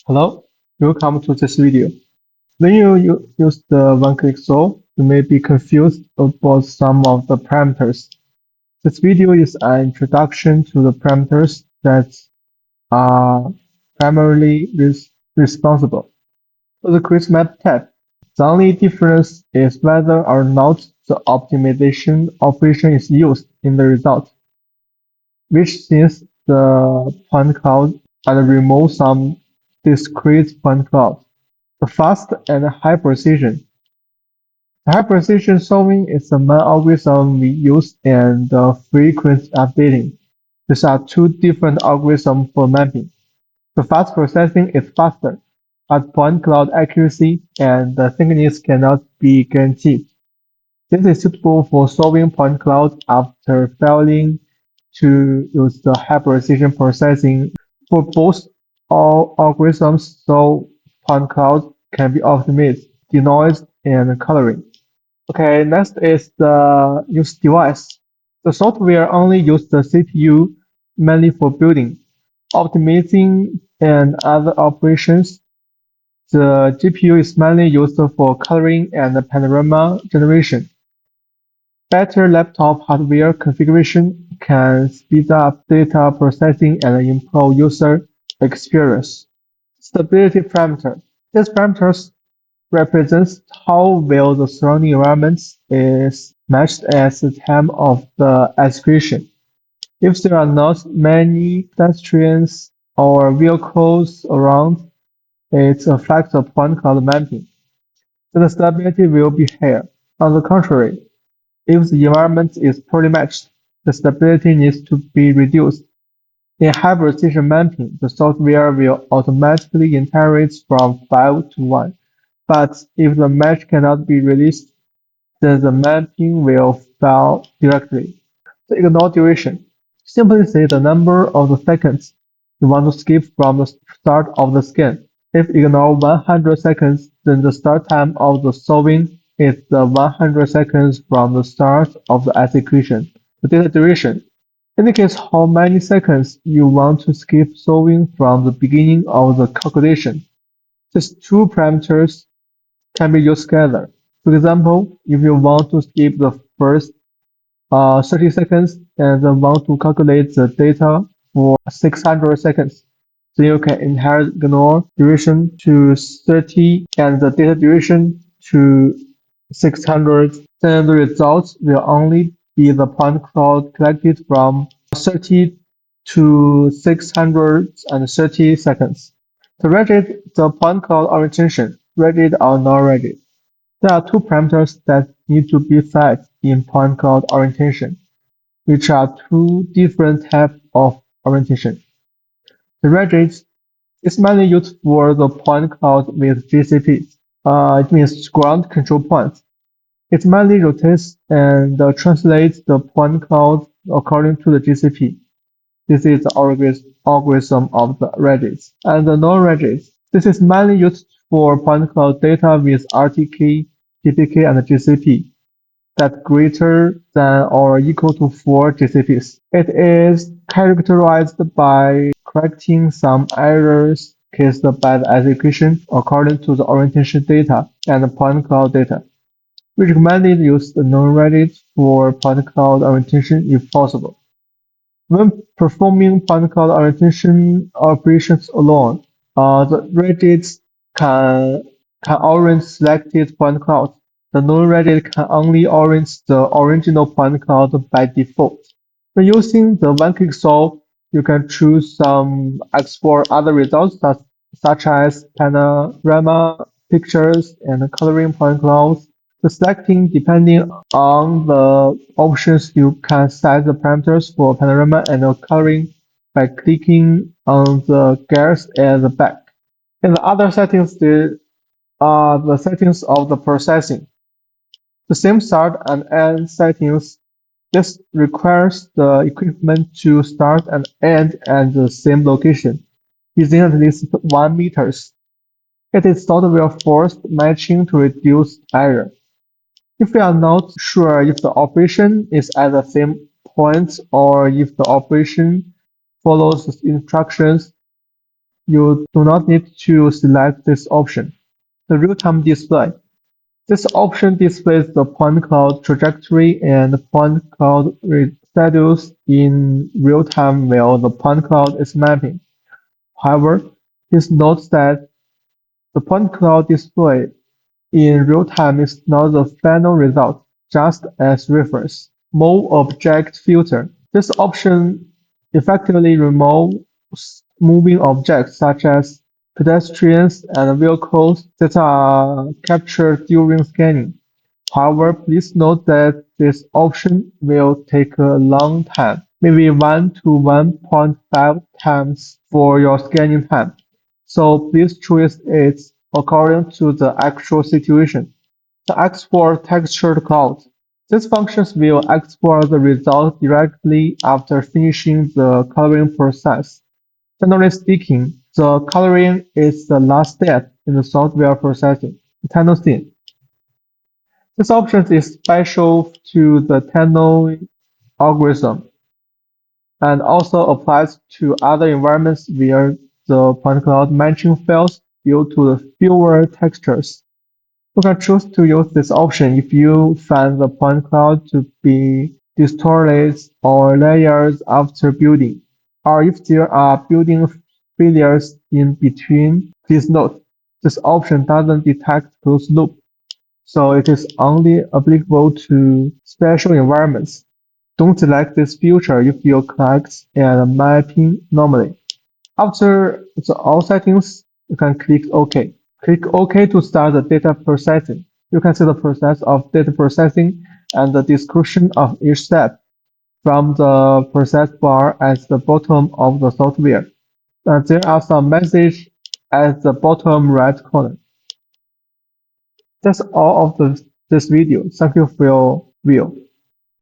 Hello, welcome to this video. When you use the one-click solve, you may be confused about some of the parameters. This video is an introduction to the parameters that are primarily responsible for the quiz map tab. The only difference is whether or not the optimization operation is used in the result, which since the point cloud and remove some discrete point cloud. The fast and high precision. The high precision solving is the main algorithm we use and the frequent updating. These are two different algorithms for mapping. The fast processing is faster, but point cloud accuracy and the thickness cannot be guaranteed. This is suitable for solving point cloud after failing to use the high precision processing. For both all algorithms, so point cloud can be optimized, denoised, and coloring. Okay, next is the use device. The software only uses the CPU mainly for building, optimizing, and other operations. The GPU is mainly used for coloring and panorama generation. Better laptop hardware configuration can speed up data processing and improve user experience. Stability parameter. These parameters represents how well the surrounding environment is matched at the time of the execution. If there are not many pedestrians or vehicles around, it affects the point cloud mapping. Then the stability will be higher. On the contrary, if the environment is poorly matched, the stability needs to be reduced. In high-precision mapping, the software will automatically iterate from 5 to 1, but if the match cannot be released, then the mapping will fail directly. The ignore duration. Simply say the number of the seconds you want to skip from the start of the scan. If ignore 100 seconds, then the start time of the solving is the 100 seconds from the start of the execution. The data duration indicates how many seconds you want to skip solving from the beginning of the calculation. These two parameters can be used together. For example, if you want to skip the first 30 seconds and then want to calculate the data for 600 seconds, then you can inherit ignore duration to 30 and the data duration to 600. Then the results will only be the point cloud collected from 30 to 630 seconds. The rigid, the point cloud orientation, rigid or non-rigid. There are two parameters that need to be set in point cloud orientation, which are two different types of orientation. The rigid is mainly used for the point cloud with GCPs. It means ground control points. It mainly rotates and translates the point cloud according to the GCP. This is the algorithm of the regex. And the non-regex. This is mainly used for point cloud data with RTK, TPK, and GCP that greater than or equal to 4 GCPs. It is characterized by correcting some errors caused by the execution according to the orientation data and point cloud data. We recommend use the non-regex for point cloud orientation if possible. When performing point cloud orientation operations alone, the regex can can orient selected point clouds. The non-regex can only orient the original point cloud by default. When using the one-click solve, you can choose some export other results such as panorama pictures and coloring point clouds. The selecting depending on the options you can set the parameters for panorama and coloring by clicking on the gears at the back. In the other settings there are the settings of the processing. The same start and end settings. This requires the equipment to start and end at the same location, within at least 1 meters. It is software forced matching to reduce error. If we are not sure if the operation is at the same point or if the operation follows the instructions, you do not need to select this option. The real-time display. This option displays the point cloud trajectory and point cloud residues in real time while the point cloud is mapping. However, please note that the point cloud display in real time is not the final result, just as reference. Move object filter. This option effectively removes moving objects such as pedestrians and vehicles that are captured during scanning. However, please note that this option will take a long time, maybe 1 to 1.5 times for your scanning time. So please choose it according to the actual situation. The export textured cloud. These functions will export the result directly after finishing the coloring process. Generally speaking, the coloring is the last step in the software processing. Tennessee. This option is special to the tunneling algorithm and also applies to other environments where the point cloud matching fails due to the fewer textures. You can choose to use this option if you find the point cloud to be distorted or layers after building, or if there are building failures in between. Please note, this option doesn't detect closed loop, so it is only applicable to special environments. Don't select this feature if your clicks and mapping normally. After the all settings, you can click OK. Click OK to start the data processing. You can see the process of data processing and the description of each step from the process bar at the bottom of the software. There are some messages at the bottom right corner. That's all of this video. Thank you for your view.